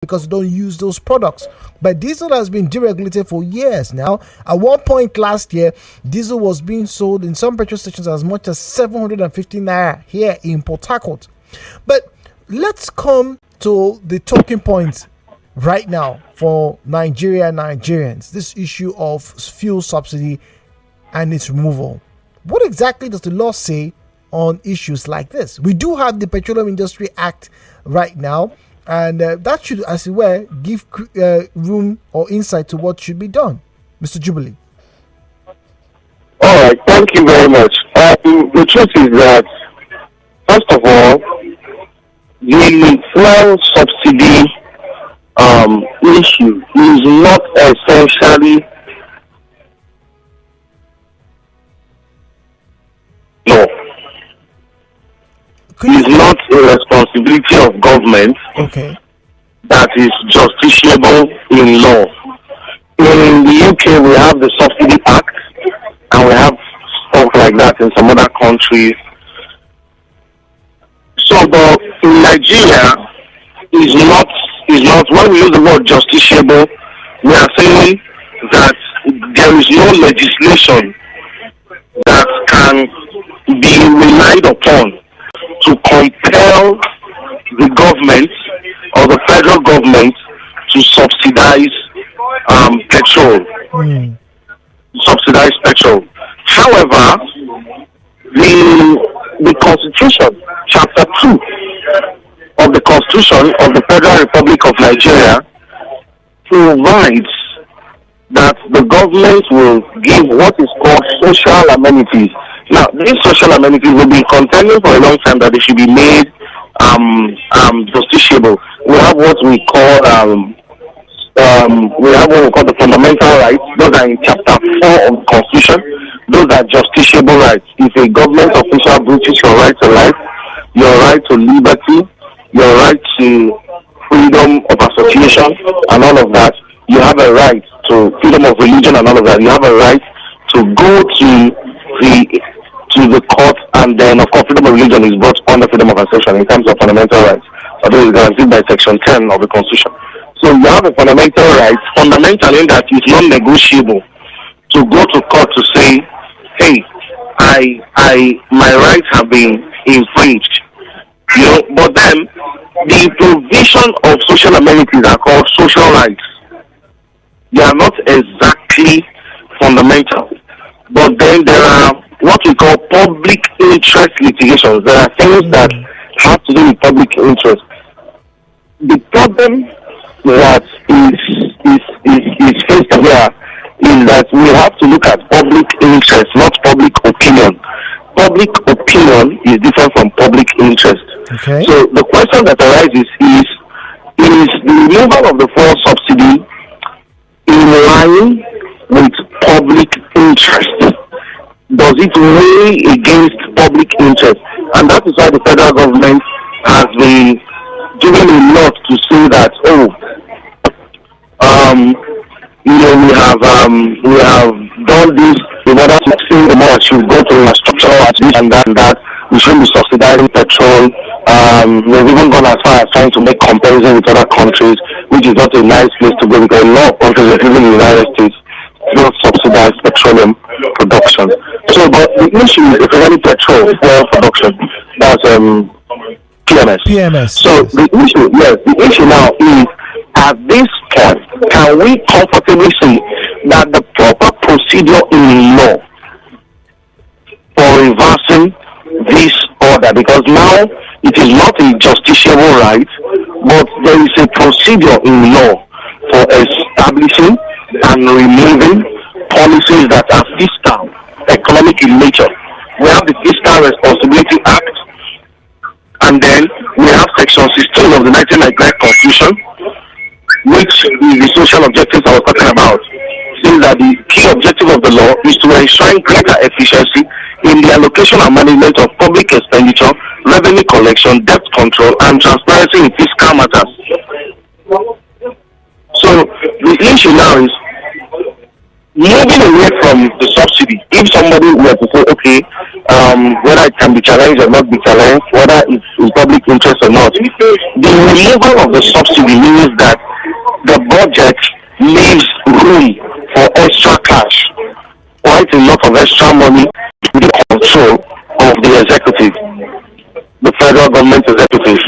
because they don't use those products. But diesel has been deregulated for years now. At one point last year, diesel was being sold in some petrol stations as much as 750 naira here in Port Harcourt. But let's come to the talking points right now for Nigeria and Nigerians, this issue of fuel subsidy and its removal. What exactly does the law say on issues like this? We do have the Petroleum Industry Act right now, and that should, as it were, give room or insight to what should be done. Mr. Jubilee. All right, thank you very much. The truth is that, first of all, the fuel subsidy issue is not essentially law. It's not a responsibility of government that is justiciable in law. In the UK, we have the Subsidy Act, and we have stuff like that in some other countries. So, but in Nigeria, is not when we use the word justiciable, we are saying that there is no legislation that can be relied upon to compel the government or the federal government to subsidize petrol. Subsidize petrol. However, the Constitution, Chapter 2 of the Constitution of the Federal Republic of Nigeria, provides that the government will give what is called social amenities. Now, these social amenities will be contending for a long time that they should be made justiciable. We have what we call the fundamental rights. Those are in Chapter 4 of the Constitution. Those are justiciable rights. If a government official breaches your right to life, your right to liberty, your right to freedom of association, and all of that, you have a right to freedom of religion and all of that. You have a right to go to the court, and then of course freedom of religion is brought under freedom of association in terms of fundamental rights, although it's guaranteed by Section 10 of the Constitution. So you have a fundamental right, fundamentally that is non-negotiable, to go to court to say, hey, my rights have been infringed. You know, but then the provision of social amenities are called social rights. They are not exactly fundamental, but then there are what we call public interest litigations. There are things that have to do with public interest. The problem that is faced here is that we have to look at public interest, not public opinion. Public opinion is different from public interest. Okay. So the question that arises is the removal of the fuel subsidy in line with public interest? Does it weigh against public interest? And that is why the federal government has been doing a lot to say that, we have done this in order to say the more should go to a structural at this and that. We shouldn't be subsidizing petrol. We've even gone as far as trying to make comparison with other countries, which is not a nice place to go because a lot of countries, including the United States, don't subsidize petroleum production. So, but the issue is especially petrol fuel production. That's PMS. So the issue now is, at this point, can we comfortably say that the proper procedure in law for reversing this order, because now it is not a justiciable right, but there is a procedure in law for establishing and removing policies that are fiscal, economic in nature. We have the Fiscal Responsibility Act, and then we have Section 16 of the 1999 Constitution, which is the social objectives I was talking about. Says that the key objective of the law is to ensure greater efficiency in the allocation and management of public expenditure, revenue collection, debt control, and transparency in fiscal matters. So the issue now is moving away from the subsidy. If somebody were to say, okay, whether it can be challenged or not be challenged, whether it's in public interest or not. The removal of the subsidy means that the budget leaves room for extra cash, quite a lot of extra money in the control of the executive, the federal government executive.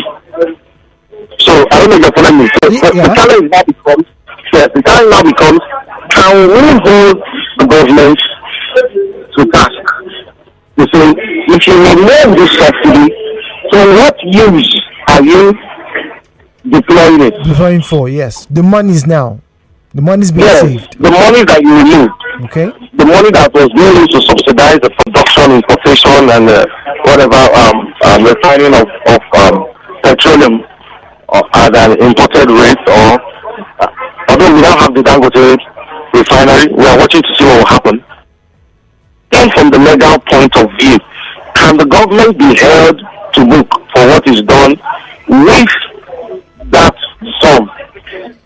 So I don't know if you're following me. So the challenge now becomes, can we hold the government to task? You see, if you remove this subsidy, so what use are you deploying it? Deploying for, yes. The money is now. The money is being saved. The money that you removed. Okay. The money that was being used to subsidize the production, importation, and refining of petroleum at an imported rate, or although we don't have the Dangote refinery, we are watching to see what will happen. And from the legal point of view, can the government be held to book for what is done with that sum?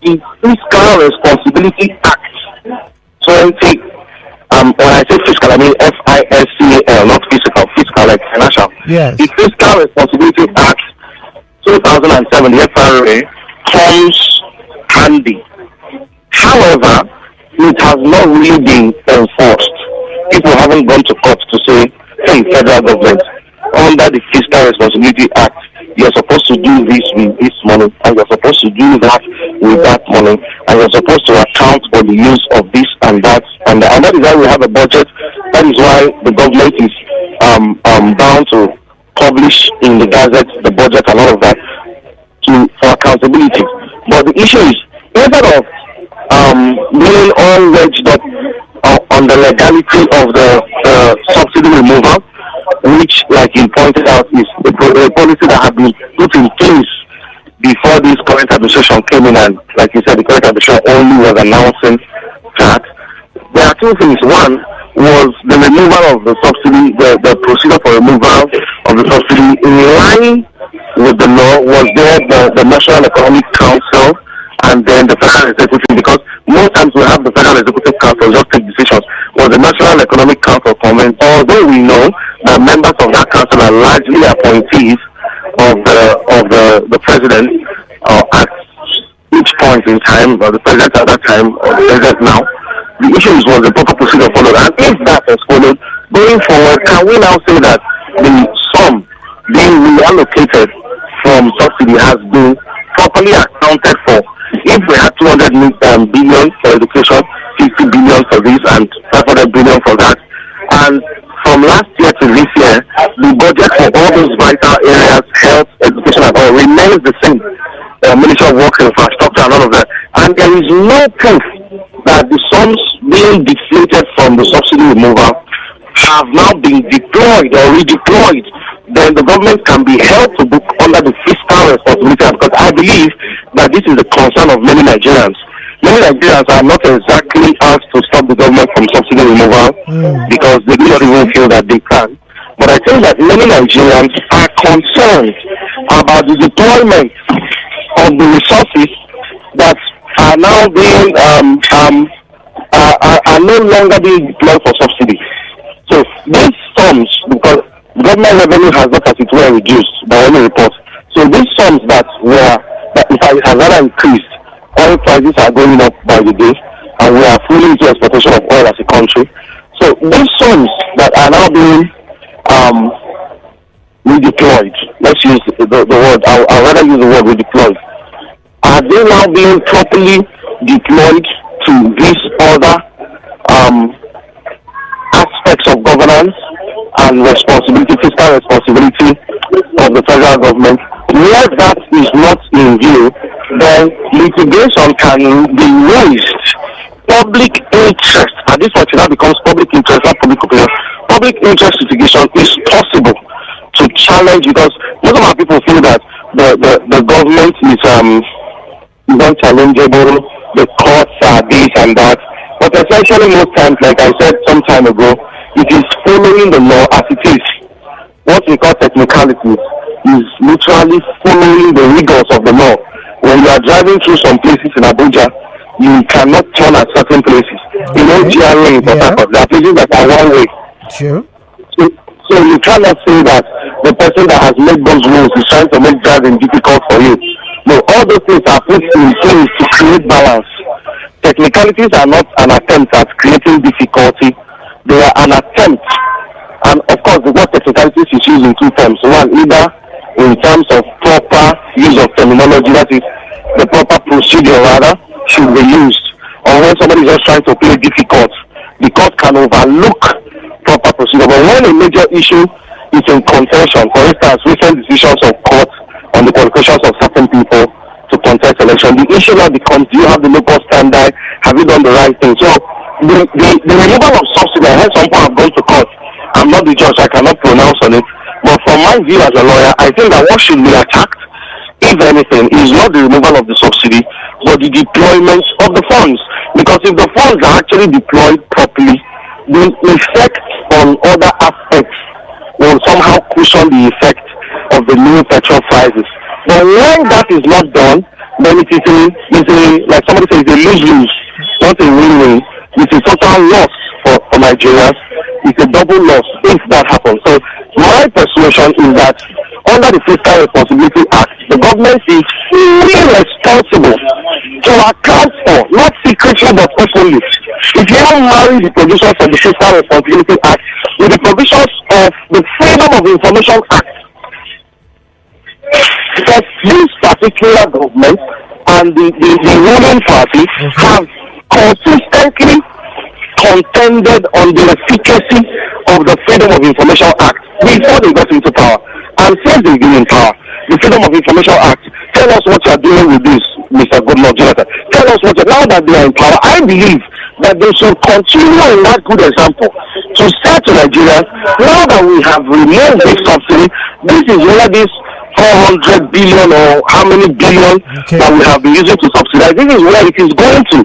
The Fiscal Responsibility Act 20, when I say fiscal, I mean FISCAL, not fiscal like financial. Yes. The Fiscal Responsibility Act 2007, the FRA, comes handy. However, it has not really been enforced. People haven't gone to court to say, hey, federal government, under the Fiscal Responsibility Act, you're supposed to do this with this money, and you're supposed to do that with that money, and you're supposed to account for the use of this and that. And that is why we have a budget. That is why the government is bound to publish in the Gazette the budget and all of that for accountability. But the issue is, instead of being all wedged up on the legality of the subsidy removal, which, like you pointed out, is a policy that had been put in place before this current administration came in, and like you said, the current administration only was announcing that. There are two things. One was the removal of the subsidy, the procedure for removal of the subsidy in line with the law. Was there the National Economic Council and then the Federal Executive, because most times we have the Federal Executive Council just take decisions. Was the National Economic Council comment? Although we know that members of that council are largely appointees of the president at each point in time, or the president at that time, or the president now. The issue is, was the proper procedure followed, and if that was followed, going forward, can we now say that the sum being reallocated from subsidy has been properly accounted for? If we had 200 billion for education, 50 billion for this, and 500 billion for that, and from last year to this year, the budget for all those vital areas, health, education, and all, remains the same. Ministry of Works, Infrastructure, and all of that. And there is no proof that the sums being deflated from the subsidy removal have now been deployed or redeployed. Then the government can be held to book under the Fiscal Responsibility Act, because I believe that this is the concern of many Nigerians. Many Nigerians are not exactly asked to stop the government from subsidy removal because they do not even feel that they can. But I think that many Nigerians are concerned about the deployment of the resources that are now being are no longer being deployed for subsidy. So these sums, because government revenue has not as it were reduced by any report. So these sums that in fact has rather increased. Oil prices are going up by the day, and we are fully into exportation of oil as a country. So these sums that are now being redeployed, let's use the word, I'll rather use the word redeployed. Are they now being properly deployed to these other aspects of governance and responsibility, fiscal responsibility of the federal government? Where that is not in view, then litigation can be raised. Public interest, and this one now becomes public interest, not public opinion. Public interest litigation is possible to challenge, because most of our people feel that the government is unchallengeable, the courts are this and that. But essentially, most times, like I said some time ago, it is following the law as it is. What we call technicalities is literally following the rigors of the law. When you are driving through some places in Abuja, you cannot turn at certain places. You know, GRA in Port Harcourt, there are places that are one way. Sure. So you cannot say that the person that has made those rules is trying to make driving difficult for you. No, all those things are put in place to create balance. Technicalities are not an attempt at creating difficulty. They are an attempt. And of course, the word technicalities is used in two terms. One, either in terms of proper use of terminology, that is, the proper procedure rather, should be used. Or when somebody is just trying to play difficult, the court can overlook proper procedure. But when a major issue is in contention, for instance, recent decisions of court on the qualifications of certain people to contest election, the issue now becomes, do you have the local standard? Have you done the right thing? So the removal of subsidy, I heard some people have gone to court. I'm not the judge, I cannot pronounce on it. But from my view as a lawyer, I think that what should be attacked, if anything, is not the removal of the subsidy, but the deployment of the funds. Because if the funds are actually deployed properly, the effect on other aspects will somehow cushion the effect of the new petrol prices. But when that is not done, then it is like somebody says, it's a lose-lose, not a win-win. It's a total loss for Nigerians. It's a double loss if that happens. So my persuasion is that under the Fiscal Responsibility Act, the government is fully responsible to account for, not secretly but openly. If you don't marry the provisions of the Fiscal Responsibility Act with the provisions of the Freedom of Information Act, because this particular government and the ruling party have consistently contended on the efficacy of the Freedom of Information Act before they got into power. And since they've been in power, the Freedom of Information Act, tell us what you are doing with this, Mr. Goodluck Jonathan. Tell us what now that they are in power, I believe that they should continue in that good example to say to Nigerians, now that we have removed this subsidy, this is where this 400 billion or how many billion that we have been using to subsidize, this is where it is going to.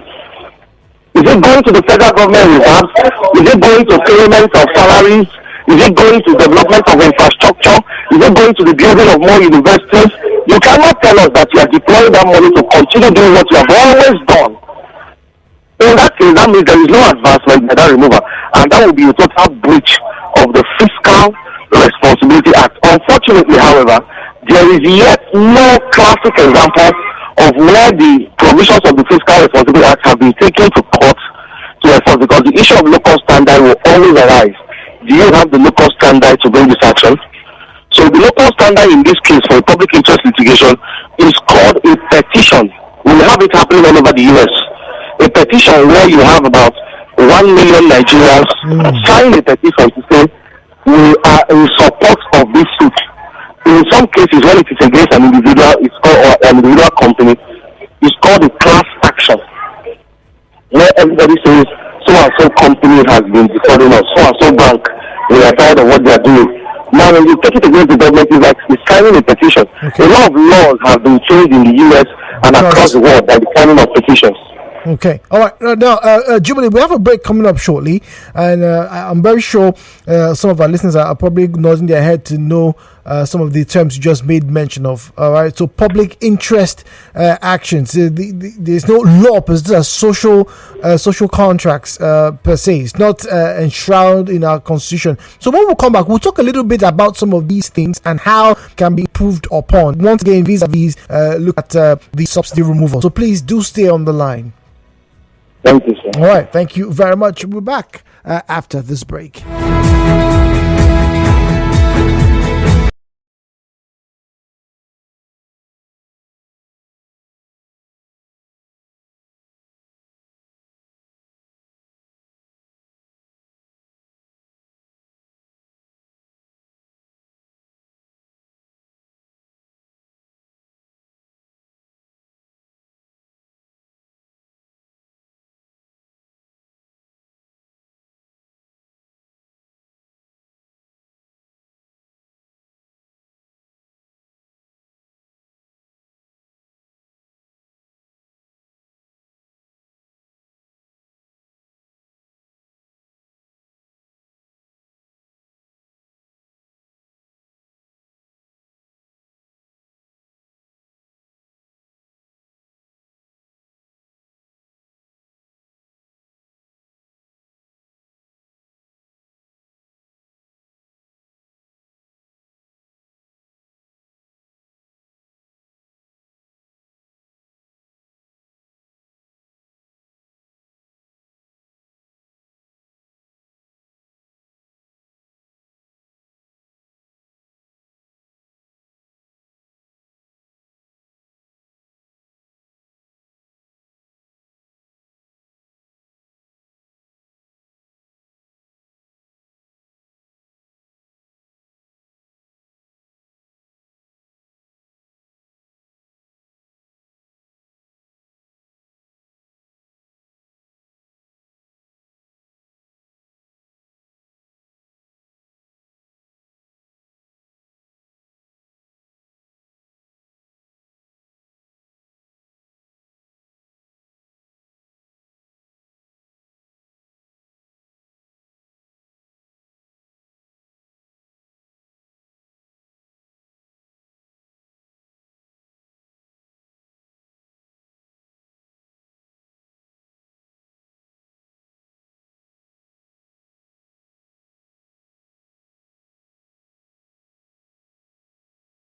Is it going to the federal government reserves? Is it going to payment of salaries? Is it going to development of infrastructure? Is it going to the building of more universities? You cannot tell us that you are deploying that money to continue doing what you have always done. In that case, that means there is no advancement by that removal, and that will be a total breach of the Fiscal Responsibility Act. Unfortunately, however, there is yet no classic example of where the provisions of the Fiscal Responsibility Act have been taken to court to enforce, because the issue of local standard will always arise. Do you have the local standard to bring this action? So the local standard in this case for public interest litigation is called a petition. We have it happening all over the US. A petition where you have about 1 million Nigerians sign a petition to say we are in support of this suit. In some cases, when it is against an individual, it's called, or an individual company, it's called a class action, where everybody says so and so company has been defrauding us, so and so bank, we are tired of what they are doing. Now, when you take it against the government, it's like it's signing a petition. A lot of laws have been changed in the US and across the world by the signing of petitions. Okay. All right. Now, Jubilee, we have a break coming up shortly, and I'm very sure some of our listeners are probably nodding their head to know some of the terms you just made mention of. All right. So, public interest actions. There's no law, but these are social contracts per se. It's not enshrouded in our constitution. So, when we come back, we'll talk a little bit about some of these things and how can be improved upon. Once again, vis-a-vis, look at the subsidy removal. So, please do stay on the line. Thank you, sir. All right. Thank you very much. We're back after this break.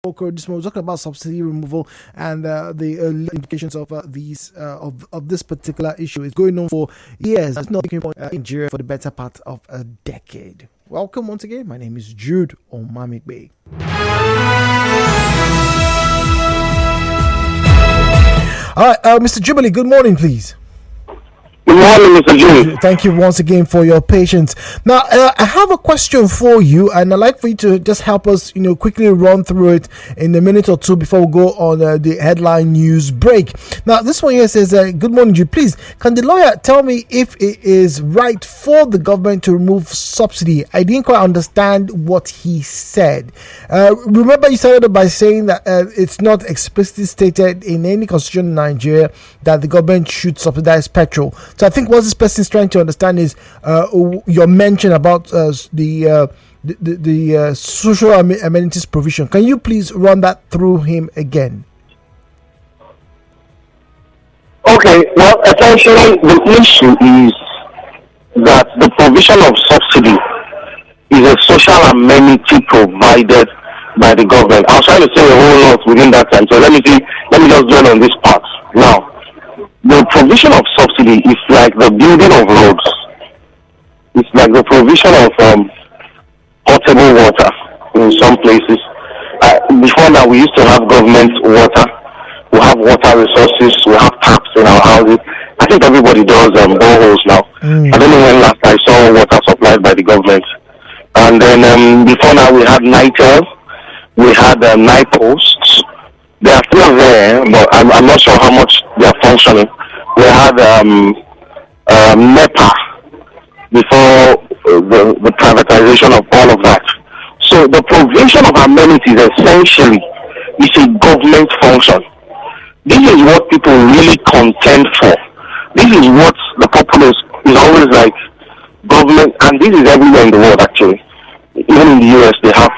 This morning, we're talking about subsidy removal and the implications of these of this particular issue. It's going on for years. It's not taking point in Nigeria for the better part of a decade. Welcome once again. My name is Jude Omamigbe. All right, Mr. Jubilee, good morning, please. Good morning, Mr. Jude. Thank you once again for your patience. Now, I have a question for you, and I'd like for you to just help us, quickly run through it in a minute or two before we go on the headline news break. Now, this one here says, good morning, Jude. Please, can the lawyer tell me if it is right for the government to remove subsidy? I didn't quite understand what he said. Remember, you started by saying that it's not explicitly stated in any constitution in Nigeria that the government should subsidize petrol. So I think what this person is trying to understand is your mention about the social amenities provision. Can you please run that through him again? Okay, well, essentially the issue is that the provision of subsidy is a social amenity provided by the government. I was trying to say a whole lot within that time, so let me just dwell on this part now. The provision of subsidy is like the building of roads. It's like the provision of potable water in some places. Before now, we used to have government water. We have water resources. We have taps in our houses. I think everybody does boreholes now. I don't know when last I saw water supplied by the government. And then before now, we had NITEL. We had night posts. They are still there, but I'm not sure how much they are functioning. We had NEPA before the privatization of all of that. So the provision of amenities essentially is a government function. This is what people really contend for. This is what the populace is always like, government, and this is everywhere in the world actually. Even in the US, they have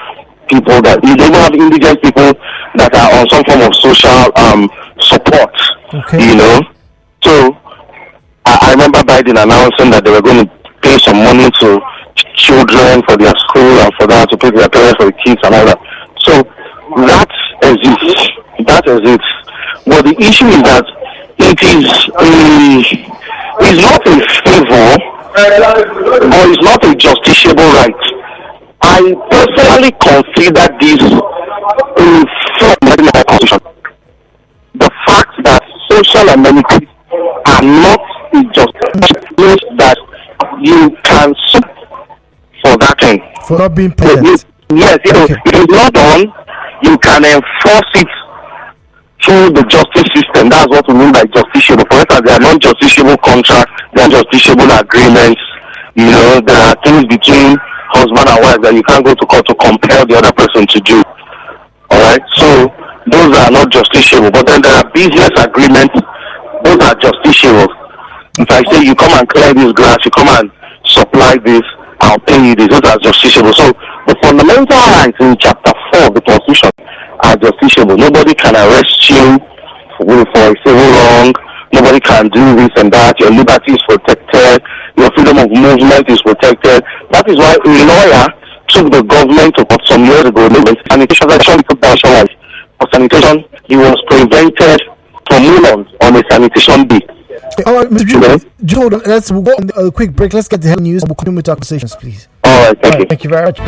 people that they even have indigent people that are on some form of social support. Okay. So I remember Biden announcing that they were going to pay some money to children for their school and for that to pay their parents for the kids and all that. So that exists. That exists. But the issue is that it is not a favor or it's not a justiciable right. I personally consider this from my constitution. The fact that social amenities are not just that you can sue for that thing. For not being present. Yes, Okay. if it's not done, you can enforce it through the justice system. That's what we mean by justiciable. For instance, there are non-justiciable contracts, there are justiciable agreements. There are things between husband and wife that you can't go to court to compel the other person to do. Alright? So those are not justiciable. But then there are business agreements, those are justiciable. If I say you come and clear this grass, you come and supply this, I'll pay you this, those are justiciable. So the fundamental rights in chapter 4 of the Constitution are justiciable. Nobody can arrest you for a civil wrong. Nobody can do this and that. Your liberty is protected. Your freedom of movement is protected. That is why a lawyer took the government to court some years ago. Sanitation actually took down life. For sanitation, he was prevented from moving on a sanitation bill. All right, Mr. Jude, we'll go on a quick break. Let's get the head news and we'll continue with our conversations, please. All right, thank you. Thank you very much.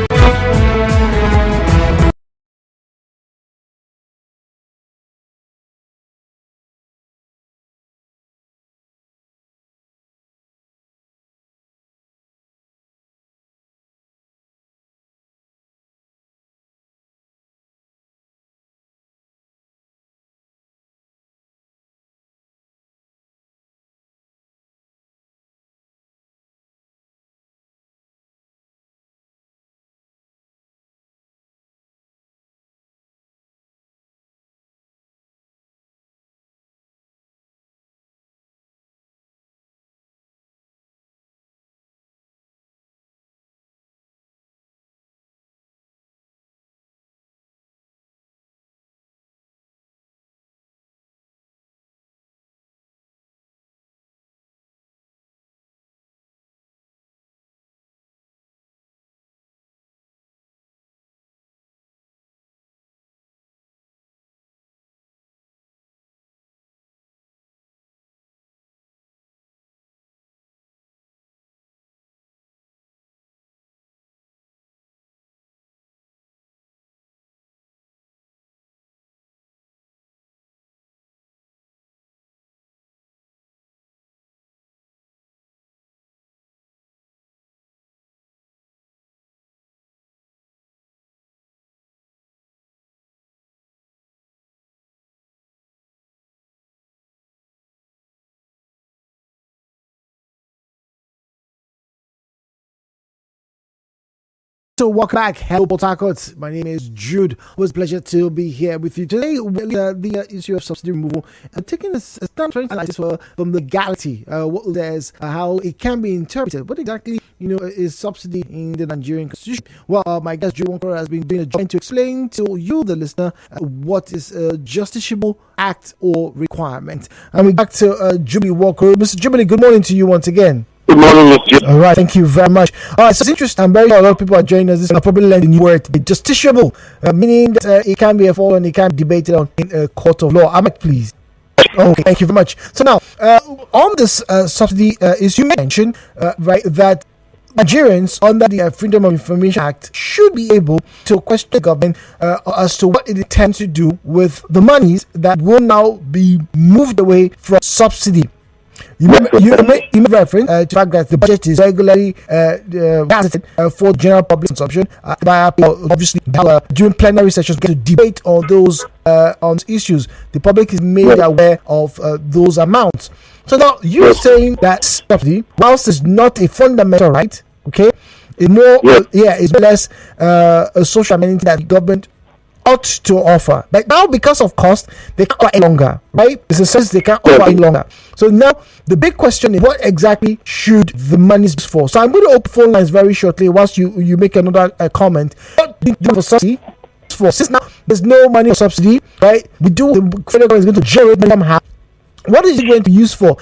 So welcome back. Hello, Port Harcourt. My name is Jude. It was a pleasure to be here with you today. The issue of subsidy removal. I'm taking a stand trying to analyze this from the legality. What there's how it can be interpreted. What exactly is subsidy in the Nigerian constitution? Well, my guest Joe Wonker has been doing a job to explain to you, the listener, what is a justiciable act or requirement. And we're back to Jubilee Walker. Mr. Jubilee, good morning to you once again. Good morning, Mr. All right, thank you very much. All right, so it's interesting. I'm very sure a lot of people are joining us. This will probably learn the new word, justiciable, meaning that it can be a fall and it can be debated on in a court of law. Ahmed, please. Okay, thank you very much. So now, on this subsidy issue, you mentioned, right, that Nigerians under the Freedom of Information Act should be able to question the government as to what it intends to do with the monies that will now be moved away from subsidy. You made reference to the fact that the budget is regularly gazetted for general public consumption by obviously during plenary sessions we get to debate on those on issues. The public is made aware of those amounts. So now you're saying that subsidy, whilst it's not a fundamental right, okay, it's less a social amenity that the government ought to offer. But now, because of cost, they can't offer any longer, right? It's a sense they can't offer any longer. So now, the big question is, what exactly should the money be for? So I'm going to open phone lines very shortly whilst you make another comment. What do you do for subsidy? Since now there's no money for subsidy, right? The federal government is going to generate money somehow. What is it going to be used for?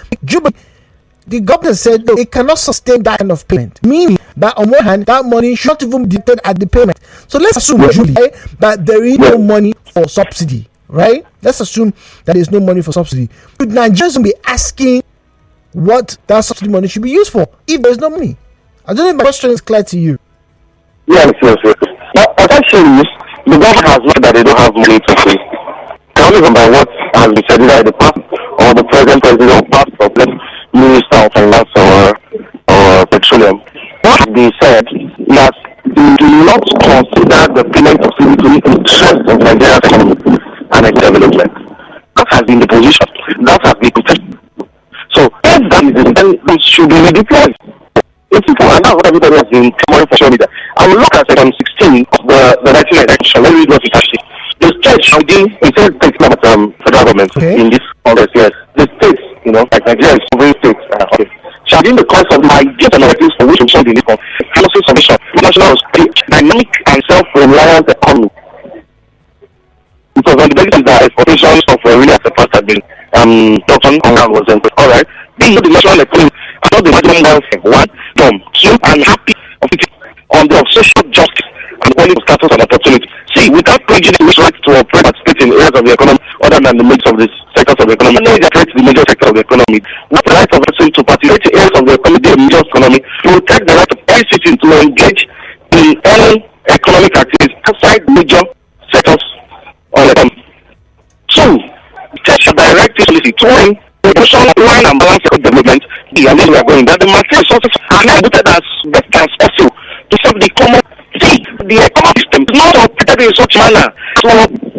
The government said no, it cannot sustain that kind of payment. Meaning that on one hand, that money should not even be deducted at the payment. So let's assume, Julie, that there is no money for subsidy, right? Let's assume that there is no money for subsidy. Should Nigerians be asking what that subsidy money should be used for if there is no money? I don't know if my question is clear to you. Yes. But essentially, the government has learned that they don't have money to pay. Only by what has been said either in the past or the present president or past problem. Minister of Finance or Petroleum, what they said that they do not consider the payment of civil interest of Nigeria's economy and its development. That has been the position. That has been protected. So if that is the then it should be redeployed. It's simple, and that's what everybody has been clamoring for social media. I will look at section 16 of the 19 election. Let me read what it actually. The state shall be, it says federal government in this Congress, yes. The states, like Nigeria is sovereign states, shall be in the course of my ideas and objectives for which we shall be making policy submission, national dynamic and self-reliant economy. Because on the basis that expectations of really as the past had been Dr. Congress was in, alright, being the national economy, I thought the maximum welfare, one, two, and happy of it on the social justice and quality of status and opportunity. See, without prejudice, which right to operate and participate in areas of the economy other than the mix of the sectors of the economy. No, they create the major sector of the economy. What the right of person to participate in areas of the economy, the major economy, to protect the right of every citizen to engage in any economic activities outside major sectors of the economy. Two, take a directive policy to promotion, line and balance development. And then we are going that the material resources are not put as best as possible to serve the common. See, the economic system is not operated in such manner to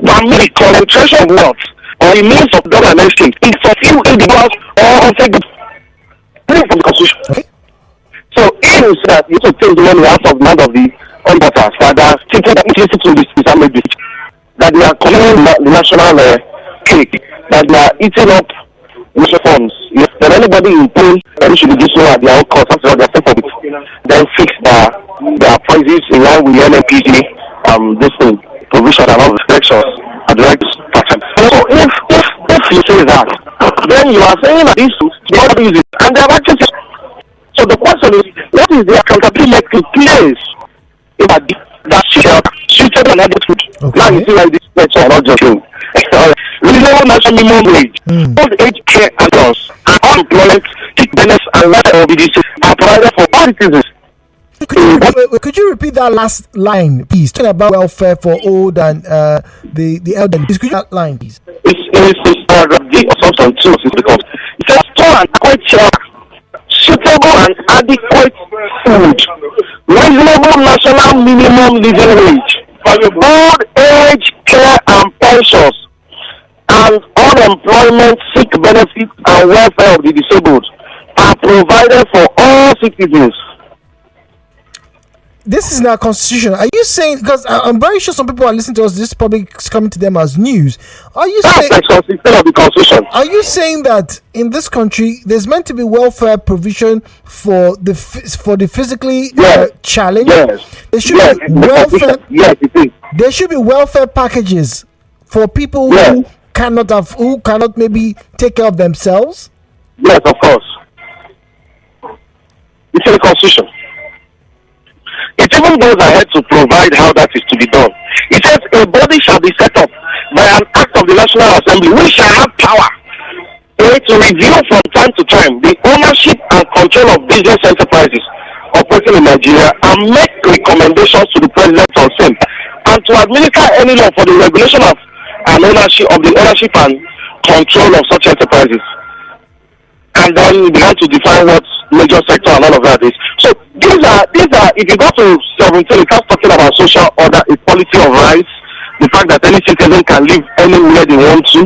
permit the concentration of wealth or the means of government things in for few individuals or segments. From the constitution. Okay. So it is that you have to take the money out of the mind of the importers that are taking that into this Islamic dish, that they are collecting the national cake, that they are eating up national funds. If there anybody in pain, then should be doing so at their own cost after all their step of it. Then fix their prices in line with the NNPG, this thing, provision and all the sections at the right pattern. So if you say that, then you are saying that this the other uses and they have actually. So the question is, what is the accountability place if that shifted and added food? Okay. Now you see like this lecture are not just doing. Reasonable national minimum wage, old age care and loss, and unemployment, sick benefits and life mobility are provided for all citizens. Could you repeat that last line, please? Talking about welfare for old and the elderly. Please, could you that line, please? It's paragraph D or something too, because it says store and quite suitable and adequate food, reasonable national minimum living wage, old age care and pensions, and unemployment, sick benefits and welfare of the disabled are provided for all citizens. this is in our constitution. Are you saying, because I'm very sure some people are listening to us, this probably is coming to them as news. Are you saying Section 16 of the Constitution. Are you saying that in this country there's meant to be welfare provision for the physically challenged? Yes. There should be welfare. Yes, it is. There should be welfare packages for people who cannot maybe take care of themselves. Yes, of course. It's in the Constitution. It even goes ahead to provide how that is to be done. It says a body shall be set up by an act of the National Assembly, which shall have power to review from time to time the ownership and control of business enterprises operating in Nigeria and make recommendations to the President on same, and to administer any law for the regulation of the ownership and control of such enterprises. And then we began to define what major sector and all of that is. So these are if you go to 17, it starts talking about social order, equality of rights, the fact that any citizen can live anywhere they want to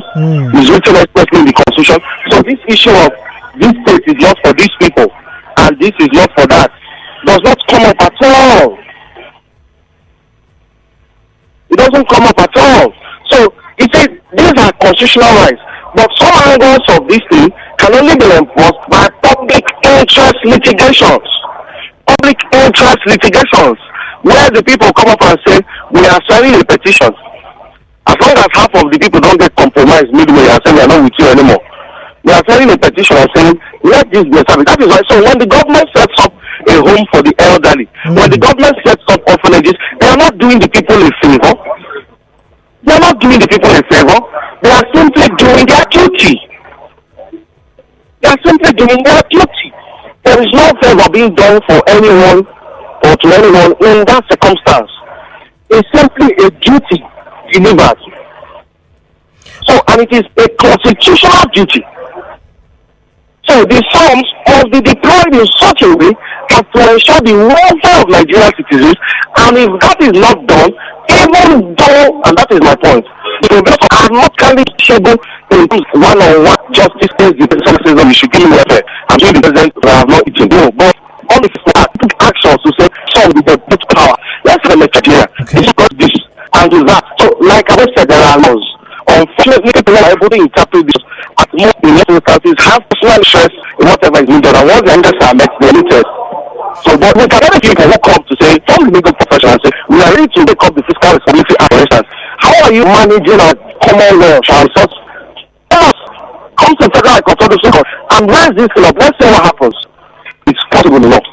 is written expressly in the Constitution. So this issue of this state is not for these people and this is not for that does not come up at all. It doesn't come up at all. So it says these are constitutional rights, but some angles of this thing can only be enforced by public interest litigations. Public interest litigations, where the people come up and say, we are signing a petition. As long as half of the people don't get compromised midway and say, we are not with you anymore, we are signing a petition and saying, let this be established. That is why, so when the government sets up a home for the elderly, when the government sets up orphanages, they are not doing the people a favor. They are not doing the people a favor. They are simply doing their duty. They are simply doing their duty. There is no favor being done for anyone or to anyone in that circumstance. It's simply a duty delivered. So, and it is a constitutional duty. So the sums must be deployed in such a way as to ensure the welfare of Nigerian citizens, and if that is not done, even though, and that is my point, the investor are not kindly able to impose one-on-one justice against the president says that we should give him welfare, and so the president have not eaten. No, but all the took actions to say some with the put power. Let's have a Nigeria. It's got this and do that. So, like I said, there are laws. Unfortunately, people are able to interpret this at most in most instances, have personal interest in whatever is needed, and once the interests are met, they need test. So, but we can only people who come to say, from the legal profession and say, we are ready to take up the fiscal responsibility act, for instance. How are you managing our commonwealth and such? Yes, come to federal court and raise this thing up. Let's see what happens. It's possible enough.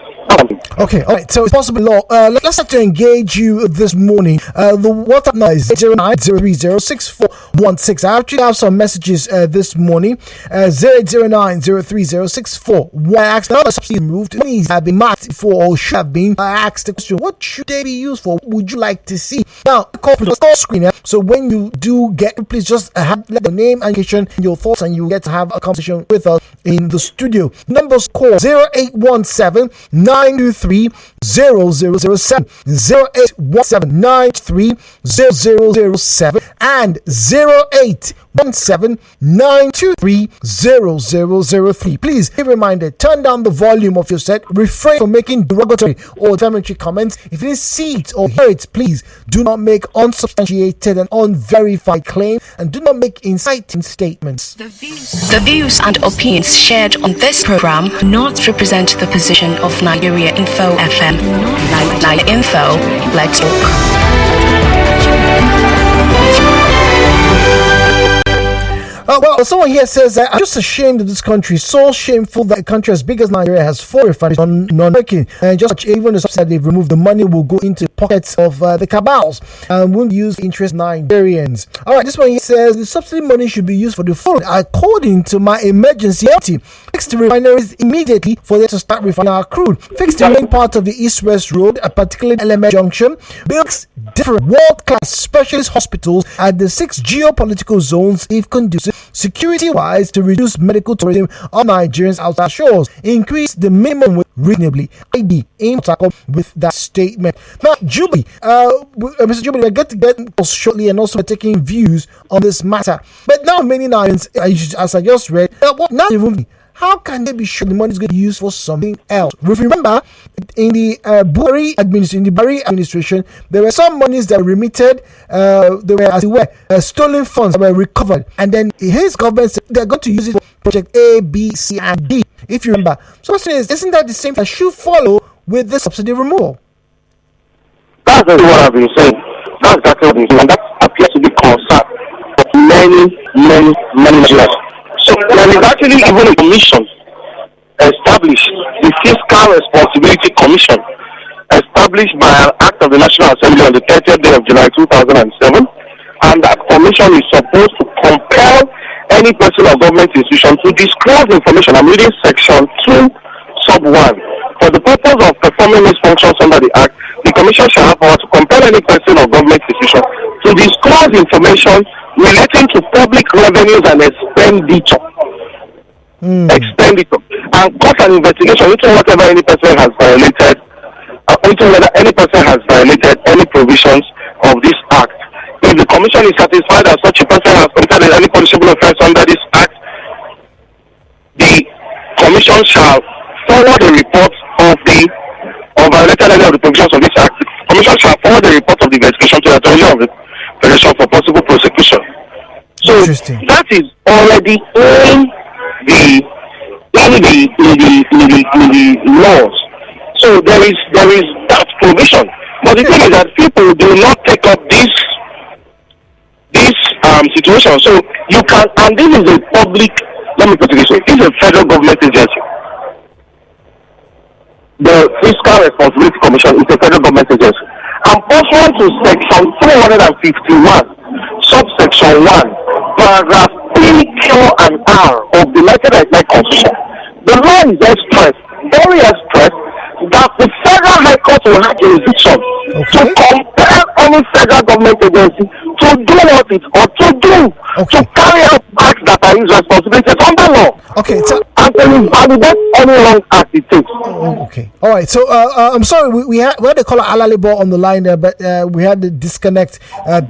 Okay, all right. So it's possible law. Let's start to engage you this morning. The WhatsApp number is 0903064116. I actually have some messages this morning. 0809030641. I asked now the subsidy removed. Monies have been marked for or should have been. I asked the question: what should they be used for? What would you like to see? Now, call screen. So when you do get, please just let the name and your thoughts, and you get to have a conversation with us in the studio. Numbers call 0817 923 0007, 0817 923 0007, and 0817 923 0003. Please be reminded, turn down the volume of your set, refrain from making derogatory or defamatory comments. If you see it or hear it, please do not make unsubstantiated and unverified claims, and do not make inciting statements. The views and opinions shared on this program do not represent the position of Nigeria Info FM. Nigeria Info, let's talk. Well, someone here says that I'm just ashamed of this country. So shameful that a country as big as Nigeria has 4 refineries non-working, and just even the subsidy they've removed, the money will go into pockets of the cabals and won't use interest Nigerians. All right, this one here says the subsidy money should be used for the following. According to my emergency team, fix the refineries immediately for them to start refining our crude. Fix the main part of the East-West Road, particularly Element Junction. Builds different world-class specialist hospitals at the 6 geopolitical zones if conducive. Security-wise, to reduce medical tourism on Nigerians outside shores. Increase the minimum wage reasonably. ID in with that statement. Now, Jubilee, Mr. Jubilee, we're going to get us shortly, and also we're taking views on this matter. But now many Nigerians, as I just read, now how can they be sure the money is going to be used for something else? Remember, in the Buhari administration, there were some monies that were remitted, they were, as it were, stolen funds that were recovered, and then his government said they're going to use it for project A, B, C, and D, if you remember. So isn't that the same that should follow with the subsidy removal? That's exactly what I've been saying. That's exactly what I've been saying. And that appears to be concern of many years. So there is actually even a commission established, the Fiscal Responsibility Commission, established by an act of the National Assembly on the 30th day of July 2007. And that commission is supposed to compel any person or government institution to disclose information. I'm reading section 2, sub 1. For the purpose of performing its functions under the Act, the Commission shall have power to compel any person or government institution to disclose information relating to public revenues and expenditure. Expenditure. And cause an investigation into whatever any person has violated, into whether any person has violated any provisions of this Act. If the Commission is satisfied that such a person has committed any punishable offence under this Act, the Commission shall forward a report of violated any of the provisions of this Act. The Commission shall forward a report of the investigation to the Attorney of the Federation for possible prosecution. So that is already in the laws. So there is that provision. But the thing is that people do not take up this situation. So you can, and this is a public, let me put it this way, this is a federal government agency. The Fiscal Responsibility Commission is a federal government agency. And pursuant to section 251, subsection 1, paragraph P, Q, and R of the 1999 Constitution, the law is expressed, very expressed, that the Federal High Court will have jurisdiction to compel any federal government agency to do what it ought to do, to carry out acts that are his responsibilities under law. Okay, so and to invalidate any wrong act it takes. Okay, all right. So I'm sorry, we had the caller Alalibo on the line there, but we had the disconnect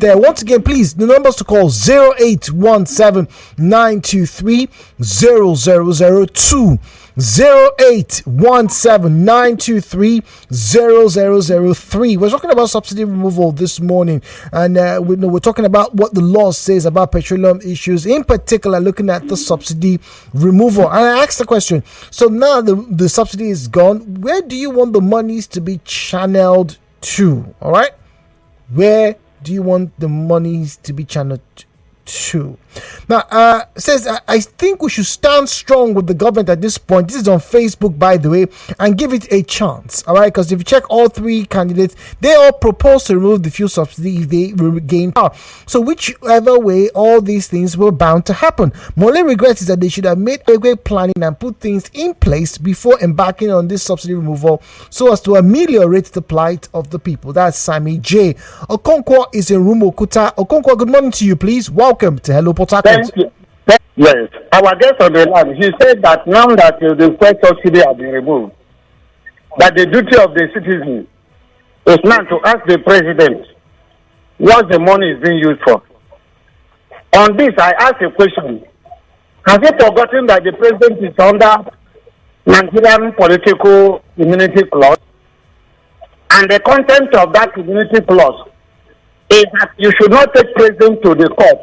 there. Once again, please, the numbers to call 0817-923-0002. 0817-923-0003. We're talking about subsidy removal this morning, and we're talking about what the law says about petroleum issues, in particular looking at the subsidy removal. And I asked the question, so now the subsidy is gone, where do you want the monies to be channeled to? All right, where do you want the monies to be channeled to? Now, says, I think we should stand strong with the government at this point. This is on Facebook, by the way, and give it a chance. All right, because if you check all three candidates, they all propose to remove the fuel subsidy if they regain power. So, whichever way, all these things were bound to happen. My only regret is that they should have made a great planning and put things in place before embarking on this subsidy removal so as to ameliorate the plight of the people. That's Sammy J. Okonkwo is in Rumukuta. Okonkwo, good morning to you, please. Welcome to Hello Port Harcourt. Thank you. Yes, our guest on the line, he said that now that the fuel subsidy has been removed, that the duty of the citizen is now to ask the president what the money is being used for. On this, I ask a question. Has he forgotten that the president is under Nigerian political immunity clause? And the content of that immunity clause is that you should not take president to the court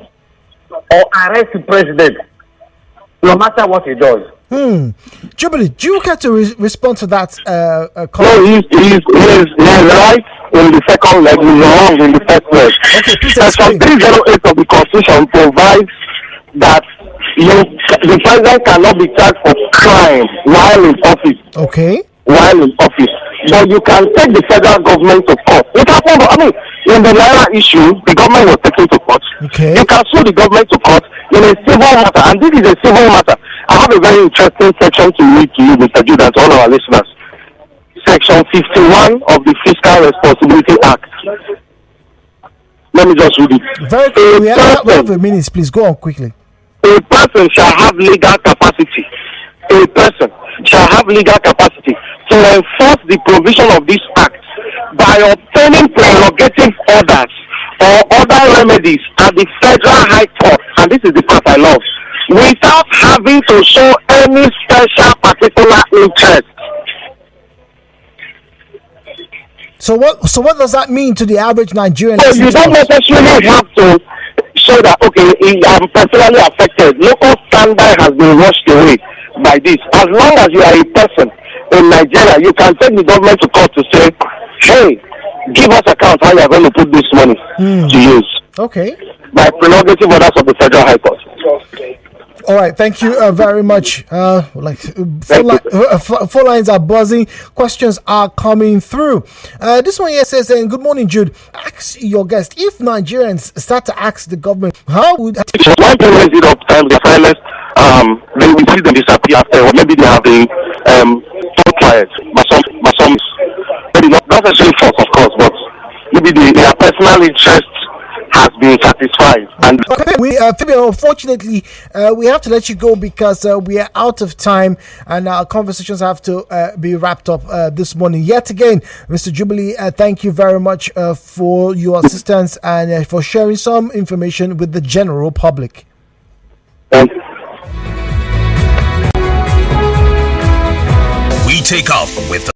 or arrest the president, no matter what he does. Jubilee, do you care to respond to that? No, he's right in the second leg, he's wrong in the first leg. Okay, please Section 308 of the Constitution provides that the president cannot be charged for crime while in office. Okay. While in office. But you can take the federal government to court. It happened, in the Naira issue, the government was taken to court. Okay. You can sue the government to court in a civil matter, and this is a civil matter. I have a very interesting section to read to you, Mr. Judah, to all our listeners. Section 51 of the Fiscal Responsibility Act. Let me just read it. Very quickly, we have a minute, please go on quickly. A person shall have legal capacity. A person shall have legal capacity to enforce the provision of this act by obtaining prerogative orders or other remedies at the Federal High Court, and this is the part I love, without having to show any special particular interest. So what does that mean to the average Nigerian? So you don't necessarily have to show that, okay, I'm personally affected. Local standard has been washed away by this. As long as you are a person in Nigeria, you can take the government to court to say, hey, give us account how you are going to put this money to use. Okay. By prerogative orders of the Federal High Court. All right, thank you very much. Phone lines are buzzing. Questions are coming through. This one here says, "Good morning, Jude. Ask your guest if Nigerians start to ask the government how would." One thing raise it up times the silence. Then we see them disappear after, or maybe they have been so quiet. But some, maybe not necessarily false, of course, but maybe their personal interest has been satisfied. And unfortunately, we have to let you go because we are out of time and our conversations have to be wrapped up this morning. Yet again, Mr. Jubilee, thank you very much for your assistance and for sharing some information with the general public. We take off with